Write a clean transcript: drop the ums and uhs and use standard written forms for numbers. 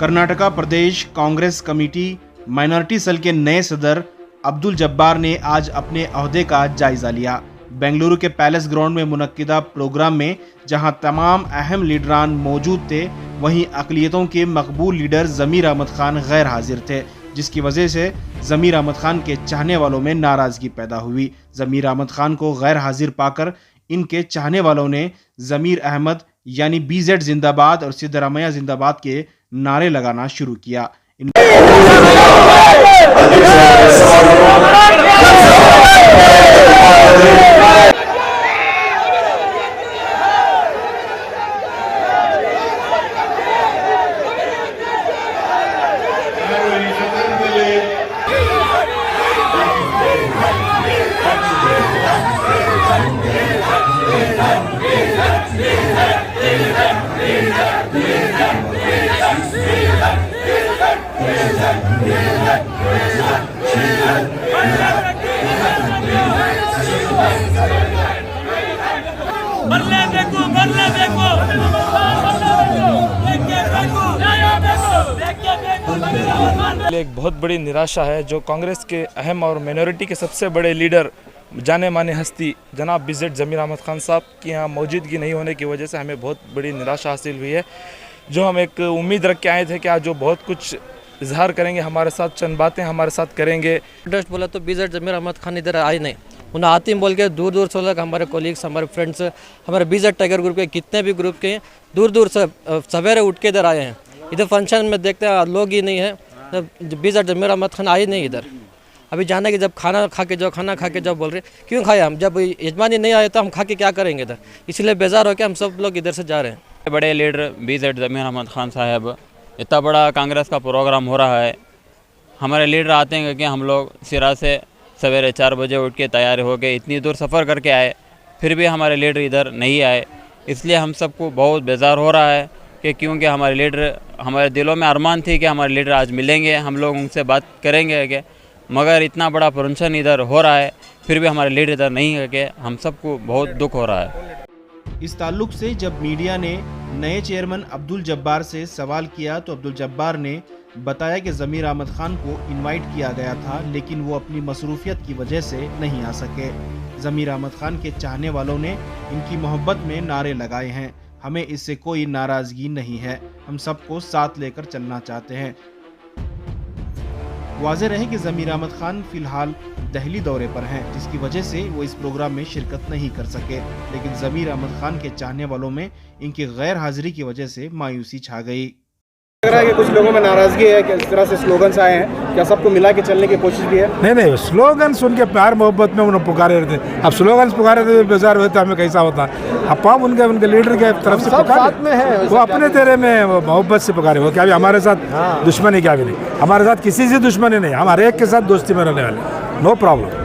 कर्नाटका प्रदेश Congress committee minority cell के नए सदर अब्दुल जब्बार ने आज अपने ओहदे का जायजा लिया। बेंगलुरु के पैलेस ग्राउंड में मुनक्किदा प्रोग्राम में जहां तमाम अहम लीडरान मौजूद थे, वहीं अक़लियतों के मकबूल लीडर ज़मीर अहमद खान गैर हाजिर थे, जिसकी वजह से ज़मीर अहमद खान के चाहने वालों में नाराज़गी पैदा हुई। ज़मीर अहमद खान को गैर हाजिर पाकर इनके चाहने वालों ने ज़मीर अहमद यानी BZ जिंदाबाद और सिद्धरामैया जिंदाबाद के नारे लगाना शुरू किया। एक बहुत बड़ी निराशा है जो कांग्रेस के अहम और माइनॉरिटी के सबसे बड़े लीडर जाने माने हस्ती जनाब BZ ज़मीर अहमद खान साहब की यहाँ मौजूदगी नहीं होने की वजह से हमें बहुत बड़ी निराशा हासिल हुई है। जो हम एक उम्मीद रख के आए थे कि आज जो बहुत कुछ इजहार करेंगे हमारे साथ, चंद बातें हमारे साथ करेंगे। इंटरेस्ट बोला तो BZ ज़मीर अहमद खान इधर आए नहीं, उन्हें आतिम बोल के दूर दूर से लोग, हमारे कोलीग्स, हमारे फ्रेंड्स, हमारे BZ टाइगर ग्रुप के कितने भी ग्रुप के दूर दूर से सवेरे उठ के इधर आए हैं। इधर फंक्शन में देखते हैं लोग ही नहीं है, BZ ज़मीर अहमद खान आए नहीं इधर। अभी जाने कि जब खाना खा के जाओ बोल रहे क्यों खाए हम, जब यजमानी नहीं आए तो हम खा के क्या करेंगे इधर, इसलिए बेजार होकर हम सब लोग इधर से जा रहे हैं। बड़े लीडर BZ ज़मीर अहमद खान साहब, इतना बड़ा कांग्रेस का प्रोग्राम हो रहा है, हमारे लीडर आते हैं कि हम लोग सिरा से सवेरे 4 बजे उठ के तैयार हो गए, इतनी दूर सफ़र करके आए, फिर भी हमारे लीडर इधर नहीं आए। इसलिए हम सबको बहुत बेजार हो रहा है कि क्योंकि हमारे लीडर, हमारे दिलों में अरमान थी कि हमारे लीडर आज मिलेंगे, हम लोग उनसे बात करेंगे कि मगर इतना बड़ा फंक्शन इधर हो रहा है, फिर भी हमारे लीडर इधर नहीं है कि हम सबको बहुत दुख हो रहा है। इस ताल्लुक से जब मीडिया ने नए चेयरमैन अब्दुल जब्बार से सवाल किया तो अब्दुल जब्बार ने बताया कि ज़मीर अहमद खान को इनवाइट किया गया था, लेकिन वो अपनी मसरूफियत की वजह से नहीं आ सके। ज़मीर अहमद खान के चाहने वालों ने इनकी मोहब्बत में नारे लगाए हैं। हमें इससे कोई नाराज़गी नहीं है, हम सबको साथ लेकर चलना चाहते हैं। वाज़ेह रहे कि ज़मीर अहमद खान फिलहाल दिल्ली दौरे पर हैं, जिसकी वजह से वो इस प्रोग्राम में शिरकत नहीं कर सके, लेकिन ज़मीर अहमद खान के चाहने वालों में इनकी गैर हाजिरी की वजह से मायूसी छा गई। लग रहा है कि कुछ लोगों में नाराजगी है कि इस तरह से स्लोगन्स आए हैं, क्या सबको मिला के चलने की कोशिश भी है? नहीं, स्लोगन्स उनके प्यार मोहब्बत में उन्होंने पुकारे रहते, अब स्लोगन्स पुकारे थे बेजार हुए तो हमें कैसा होता। अब हम उनके लीडर के तरफ से पुकारे में है, वो अपने तेरे में मोहब्बत से पुकारे, वो क्या भी हमारे साथ दुश्मनी क्या भी नहीं, हमारे साथ किसी से दुश्मनी नहीं, हम हर एक के साथ दोस्ती में रहने वाले, नो प्रॉब्लम।